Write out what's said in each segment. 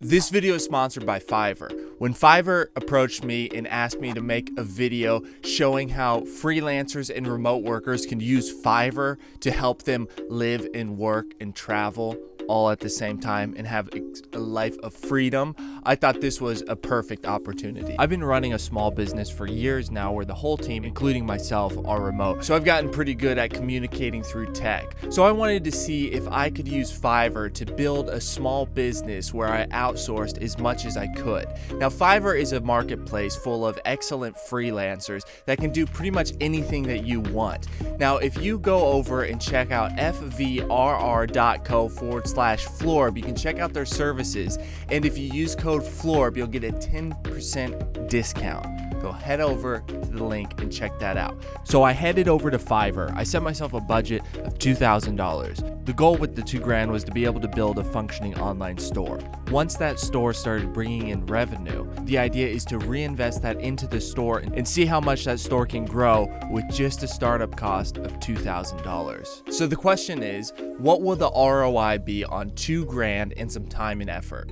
This video is sponsored by Fiverr. When Fiverr approached me and asked me to make a video showing how freelancers and remote workers can use Fiverr to help them live and work and travel all at the same time and have a life of freedom, I thought this was a perfect opportunity. I've been running a small business for years now where the whole team, including myself, are remote. So I've gotten pretty good at communicating through tech. So I wanted to see if I could use Fiverr to build a small business where I outsourced as much as I could. Now, Fiverr is a marketplace full of excellent freelancers that can do pretty much anything that you want. Now, if you go over and check out fvrr.co/FLORB, you can check out their services. And if you use code FLORB, you'll get a 10% discount. Go head over to the link and check that out. So I headed over to Fiverr. I set myself a budget of $2,000. The goal with the $2,000 was to be able to build a functioning online store. Once that store started bringing in revenue, the idea is to reinvest that into the store and see how much that store can grow with just a startup cost of $2,000. So the question is, what will the ROI be on $2,000 and some time and effort?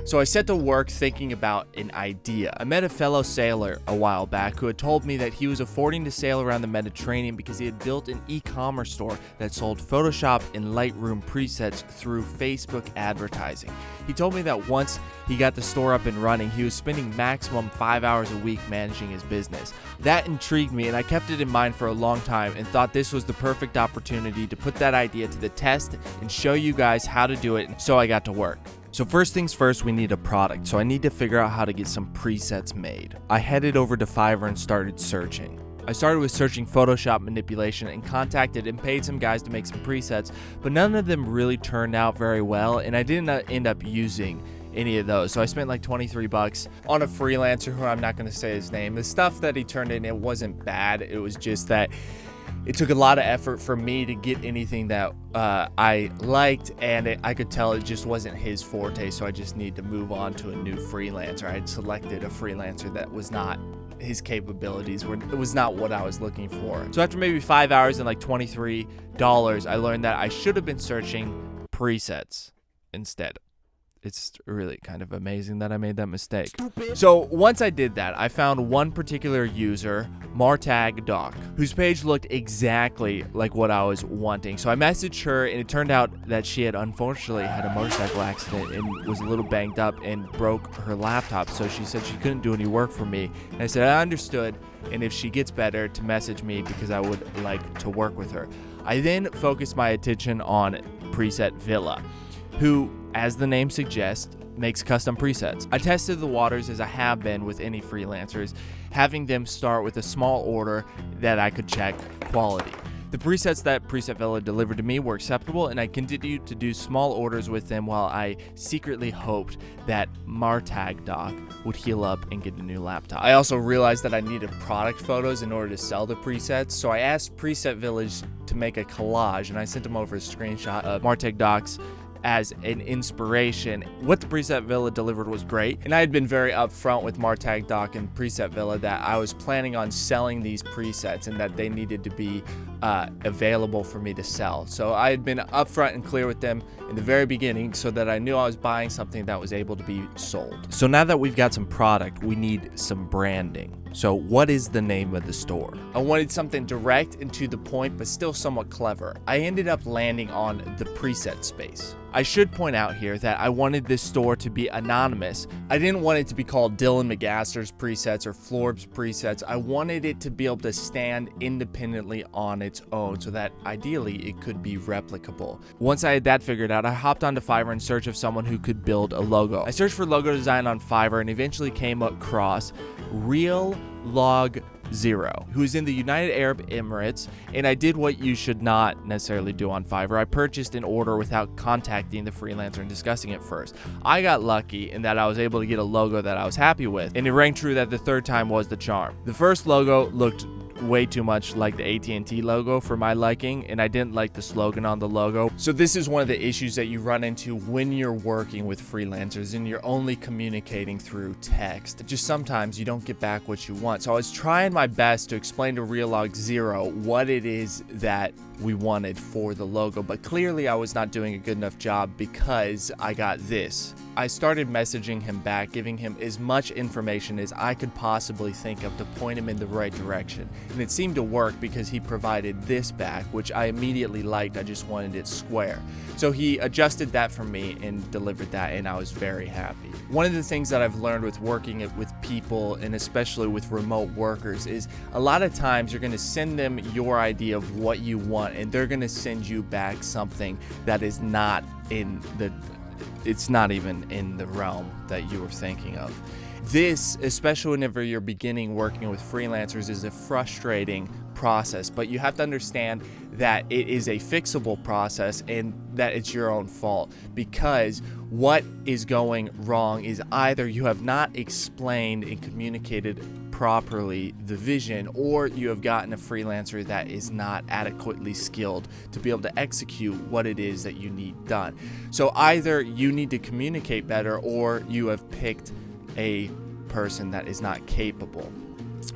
So I set to work thinking about an idea. I met a fellow sailor a while back who had told me that he was affording to sail around the Mediterranean because he had built an e-commerce store that sold Photoshop and Lightroom presets through Facebook advertising. He told me that once he got the store up and running, he was spending maximum 5 hours a week managing his business. That intrigued me, and I kept it in mind for a long time and thought this was the perfect opportunity to put that idea to the test and show you guys how to do it, so I got to work. So first things first, we need a product. So I need to figure out how to get some presets made. I headed over to Fiverr and started searching. I started with searching Photoshop manipulation and contacted and paid some guys to make some presets, but none of them really turned out very well, and I didn't end up using any of those. So I spent like $23 on a freelancer who I'm not going to say his name. The stuff that he turned in, it wasn't bad. It was just that it took a lot of effort for me to get anything that I liked, and I could tell it just wasn't his forte, so I just need to move on to a new freelancer. I had selected a freelancer that was not his capabilities, it was not what I was looking for. So after maybe 5 hours and like $23, I learned that I should have been searching presets instead. It's really kind of amazing that I made that mistake. So once I did that, I found one particular user, Doc, whose page looked exactly like what I was wanting. So I messaged her, and it turned out that she had unfortunately had a motorcycle accident and was a little banged up and broke her laptop. So she said she couldn't do any work for me. And I said I understood, and if she gets better, to message me because I would like to work with her. I then focused my attention on Preset Villa, who, as the name suggests, makes custom presets. I tested the waters as I have been with any freelancers, having them start with a small order that I could check quality. The presets that Preset Villa delivered to me were acceptable, and I continued to do small orders with them while I secretly hoped that Doc would heal up and get a new laptop. I also realized that I needed product photos in order to sell the presets, so I asked Preset Village to make a collage, and I sent them over a screenshot of Doc's as an inspiration. What the Preset Villa delivered was great, and I had been very upfront with Doc and Preset Villa that I was planning on selling these presets and that they needed to be available for me to sell. So I had been upfront and clear with them in the very beginning so that I knew I was buying something that was able to be sold. So now that we've got some product, we need some branding. So what is the name of the store? I wanted something direct and to the point, but still somewhat clever. I ended up landing on the preset space. I should point out here that I wanted this store to be anonymous. I didn't want it to be called Dylan Magaster's presets or FLORB's presets. I wanted it to be able to stand independently on its own so that ideally it could be replicable. Once I had that figured out, I hopped onto Fiverr in search of someone who could build a logo. I searched for logo design on Fiverr and eventually came across Real Log Zero, who's in the United Arab Emirates, and I did what you should not necessarily do on Fiverr. I purchased an order without contacting the freelancer and discussing it first. I got lucky in that I was able to get a logo that I was happy with, and it rang true that the third time was the charm. The first logo looked way too much like the AT&T logo for my liking, and I didn't like the slogan on the logo. So this is one of the issues that you run into when you're working with freelancers and you're only communicating through text. Just sometimes you don't get back what you want. So I was trying my best to explain to Real Log Zero what it is that we wanted for the logo, but clearly I was not doing a good enough job because I got this. I started messaging him back, giving him as much information as I could possibly think of to point him in the right direction. And it seemed to work because he provided this back, which I immediately liked. I just wanted it square. So he adjusted that for me and delivered that, and I was very happy. One of the things that I've learned with working with people, and especially with remote workers, is a lot of times you're going to send them your idea of what you want, and they're going to send you back something that is not it's not even in the realm that you were thinking of. This, especially whenever you're beginning working with freelancers, is a frustrating process, but you have to understand that it is a fixable process and that it's your own fault, because what is going wrong is either you have not explained and communicated properly the vision, or you have gotten a freelancer that is not adequately skilled to be able to execute what it is that you need done. So either you need to communicate better, or you have picked a person that is not capable,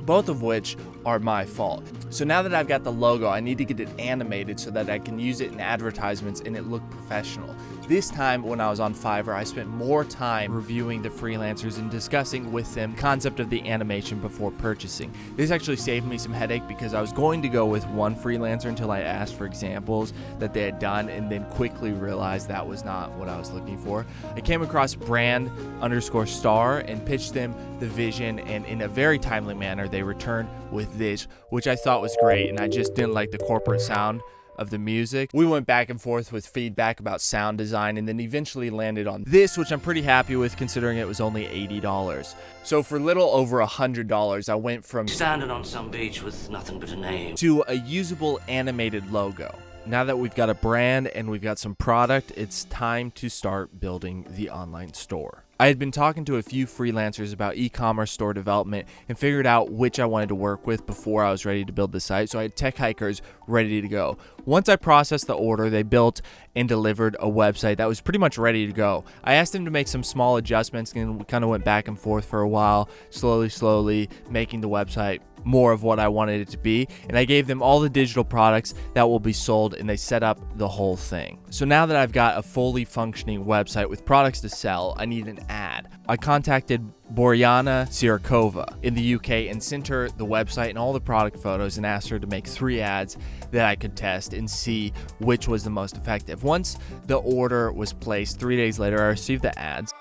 both of which are my fault. So now that I've got the logo, I need to get it animated so that I can use it in advertisements and it look professional. This time when I was on Fiverr, I spent more time reviewing the freelancers and discussing with them the concept of the animation before purchasing. This actually saved me some headache, because I was going to go with one freelancer until I asked for examples that they had done, and then quickly realized that was not what I was looking for. I came across brand_star and pitched them the vision, and in a very timely manner they returned with this, which I thought was great, and I just didn't like the corporate sound of the music. We went back and forth with feedback about sound design, and then eventually landed on this, which I'm pretty happy with considering it was only $80. So for little over $100, I went from standing on some beach with nothing but a name to a usable animated logo. Now that we've got a brand and we've got some product, it's time to start building the online store. I had been talking to a few freelancers about e-commerce store development and figured out which I wanted to work with before I was ready to build the site, so I had tech hikers ready to go. Once I processed the order, they built and delivered a website that was pretty much ready to go. I asked them to make some small adjustments, and we kind of went back and forth for a while, slowly making the website more of what I wanted it to be, and I gave them all the digital products that will be sold, and they set up the whole thing. So now that I've got a fully functioning website with products to sell, I need an ad. I contacted Boryana Sirkova in the UK and sent her the website and all the product photos, and asked her to make 3 ads that I could test and see which was the most effective. Once the order was placed, 3 days later, I received the ads.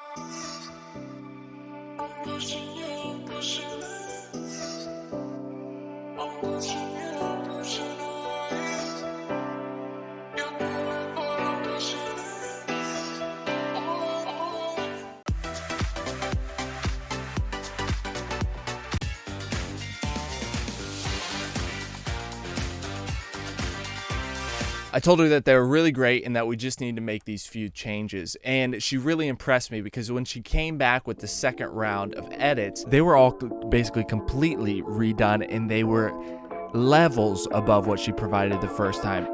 I told her that they were really great and that we just need to make these few changes. And she really impressed me, because when she came back with the second round of edits, they were all basically completely redone, and they were levels above what she provided the first time.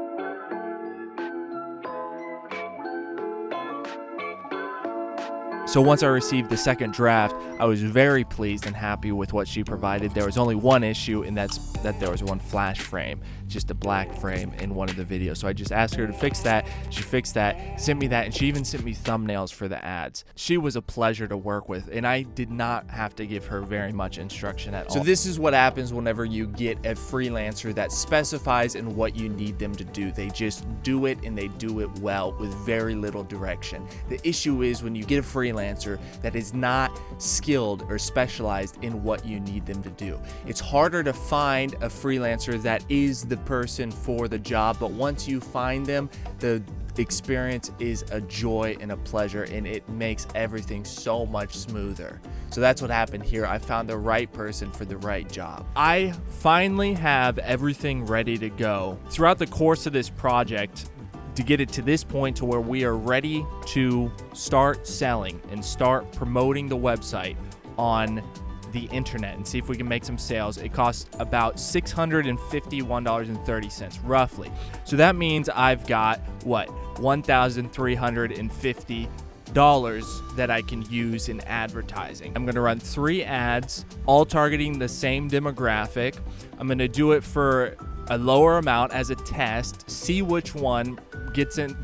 So once I received the second draft, I was very pleased and happy with what she provided. There was only one issue, and that's that there was one flash frame, just a black frame in one of the videos. So I just asked her to fix that. She fixed that, sent me that, and she even sent me thumbnails for the ads. She was a pleasure to work with, and I did not have to give her very much instruction at all. So this is what happens whenever you get a freelancer that specifies in what you need them to do. They just do it, and they do it well with very little direction. The issue is when you get a freelancer that is not skilled or specialized in what you need them to do. It's harder to find a freelancer that is the person for the job, but once you find them, the experience is a joy and a pleasure, and it makes everything so much smoother. So that's what happened here. I found the right person for the right job. I finally have everything ready to go. Throughout the course of this project, to get it to this point to where we are ready to start selling and start promoting the website on the internet and see if we can make some sales, it costs about $651.30 roughly. So that means I've got what, $1,350 that I can use in advertising. I'm going to run 3 ads, all targeting the same demographic. I'm going to do it for a lower amount as a test, see which one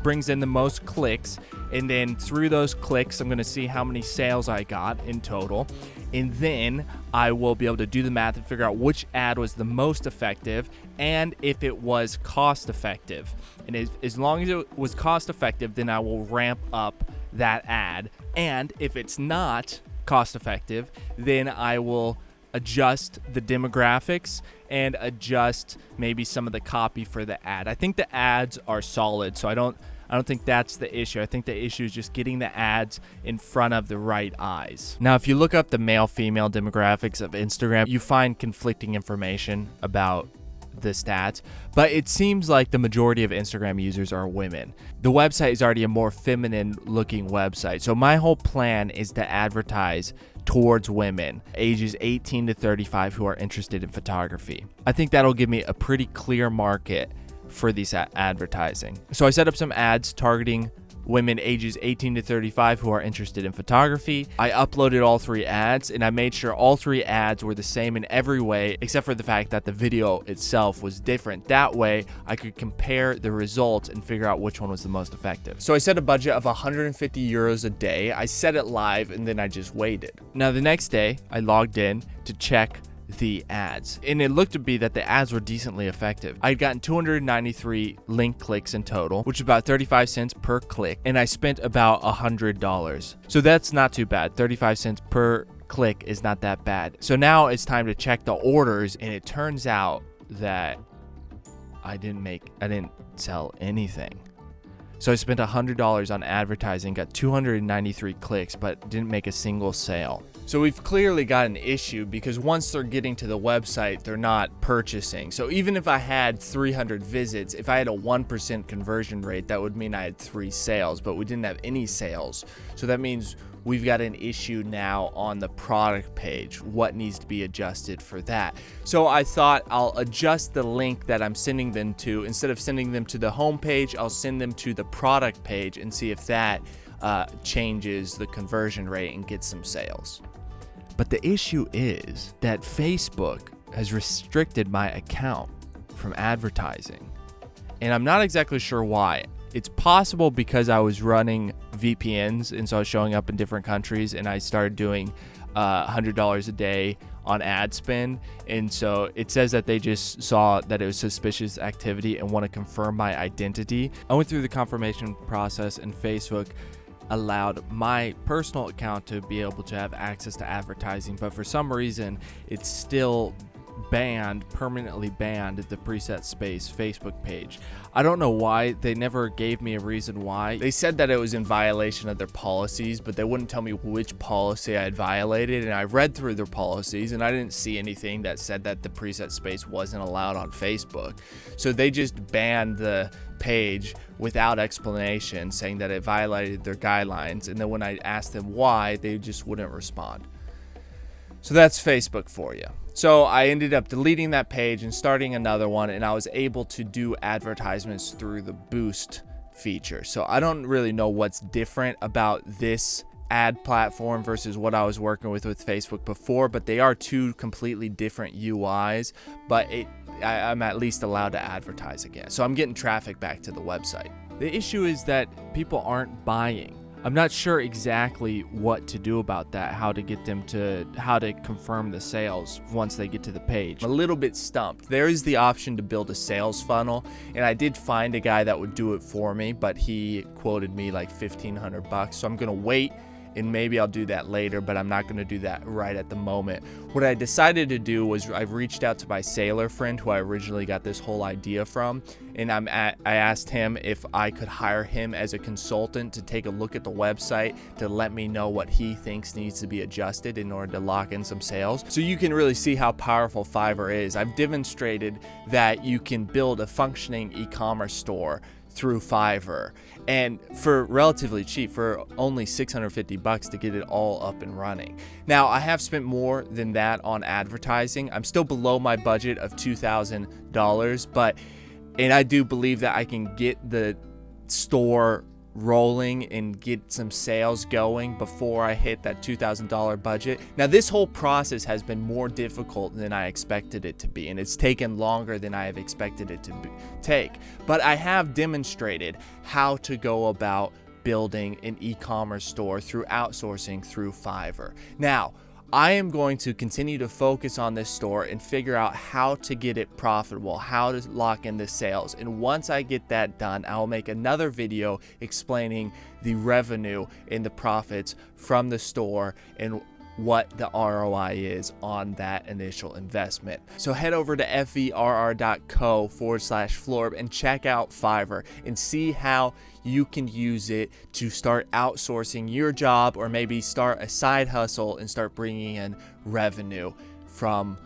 brings in the most clicks, And then through those clicks, I'm going to see how many sales I got in total. And then I will be able to do the math and figure out which ad was the most effective and if it was cost effective. And as long as it was cost effective, then I will ramp up that ad. And if it's not cost effective, then I will adjust the demographics and adjust maybe some of the copy for the ad. I think the ads are solid, so I don't think that's the issue. I think the issue is just getting the ads in front of the right eyes. Now, if you look up the male-female demographics of Instagram, you find conflicting information about the stats, but it seems like the majority of Instagram users are women. The website is already a more feminine looking website. So my whole plan is to advertise towards women ages 18 to 35 who are interested in photography. I think that'll give me a pretty clear market for these advertising. So I set up some ads targeting women ages 18 to 35 who are interested in photography. I uploaded all 3 ads, and I made sure all 3 ads were the same in every way, except for the fact that the video itself was different. That way, I could compare the results and figure out which one was the most effective. So I set a budget of 150 euros a day. I set it live, and then I just waited. Now, the next day, I logged in to check the ads, and it looked to be that the ads were decently effective. I'd gotten 293 link clicks in total, which is about 35 cents per click, and I spent about $100. So that's not too bad. 35 cents per click is not that bad. So now it's time to check the orders, and it turns out that I didn't sell anything. So I spent $100 on advertising, got 293 clicks, but didn't make a single sale. So we've clearly got an issue because once they're getting to the website, they're not purchasing. So even if I had 300 visits, if I had a 1% conversion rate, that would mean I had 3 sales, but we didn't have any sales. So that means we've got an issue now on the product page. What needs to be adjusted for that? So I thought I'll adjust the link that I'm sending them to. Instead of sending them to the home page, I'll send them to the product page and see if that changes the conversion rate and gets some sales. But the issue is that Facebook has restricted my account from advertising, and I'm not exactly sure why. It's possible because I was running VPNs, and so I was showing up in different countries, and I started doing $100 a day on ad spend, and so it says that they just saw that it was suspicious activity and want to confirm my identity. I went through the confirmation process, and Facebook allowed my personal account to be able to have access to advertising, but for some reason it's still permanently banned the preset space Facebook page. I don't know why. They never gave me a reason why. They said that it was in violation of their policies, but they wouldn't tell me which policy I had violated, and I read through their policies and I didn't see anything that said that the preset space wasn't allowed on Facebook. So they just banned the page without explanation, saying that it violated their guidelines, and then when I asked them why, they just wouldn't respond. So that's Facebook for you. So I ended up deleting that page and starting another one, and I was able to do advertisements through the boost feature. So I don't really know what's different about this ad platform versus what I was working with Facebook before, but they are 2 completely different UIs, but I'm at least allowed to advertise again. So I'm getting traffic back to the website. The issue is that people aren't buying. I'm not sure exactly what to do about that, how to confirm the sales once they get to the page. I'm a little bit stumped. There is the option to build a sales funnel, and I did find a guy that would do it for me, but he quoted me like $1,500. So I'm gonna wait, and maybe I'll do that later, but I'm not going to do that right at the moment. What I decided to do was I've reached out to my sailor friend who I originally got this whole idea from, and I asked him if I could hire him as a consultant to take a look at the website to let me know what he thinks needs to be adjusted in order to lock in some sales. So you can really see how powerful Fiverr is. I've demonstrated that you can build a functioning e-commerce store through Fiverr, and for relatively cheap, for only $650 to get it all up and running. Now, I have spent more than that on advertising. I'm still below my budget of $2,000, and I do believe that I can get the store rolling and get some sales going before I hit that $2,000 budget. Now, this whole process has been more difficult than I expected it to be, and it's taken longer than I have expected it to take. But I have demonstrated how to go about building an e-commerce store through outsourcing through Fiverr. Now, I am going to continue to focus on this store and figure out how to get it profitable, how to lock in the sales. And once I get that done, I'll make another video explaining the revenue and the profits from the store and what the ROI is on that initial investment. So head over to FVRR.co/FLORB and check out Fiverr and see how you can use it to start outsourcing your job, or maybe start a side hustle and start bringing in revenue from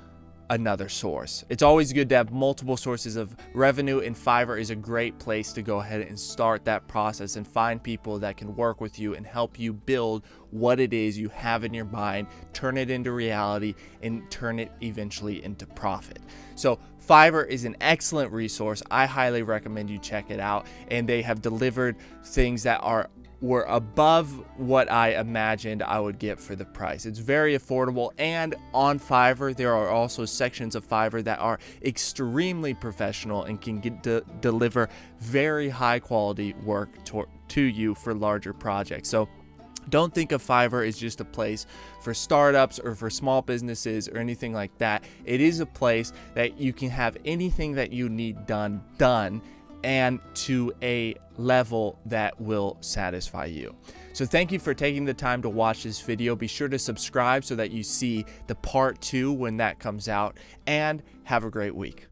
another source. It's always good to have multiple sources of revenue, and Fiverr is a great place to go ahead and start that process and find people that can work with you and help you build what it is you have in your mind, turn it into reality, and turn it eventually into profit. So Fiverr is an excellent resource. I highly recommend you check it out, and they have delivered things that were above what I imagined I would get for the price. It's very affordable, and on Fiverr there are also sections of Fiverr that are extremely professional and can deliver very high quality work to you for larger projects. So don't think of Fiverr as just a place for startups or for small businesses or anything like that. It is a place that you can have anything that you need done, and to a level that will satisfy you. So thank you for taking the time to watch this video. Be sure to subscribe so that you see the part 2 when that comes out, and have a great week.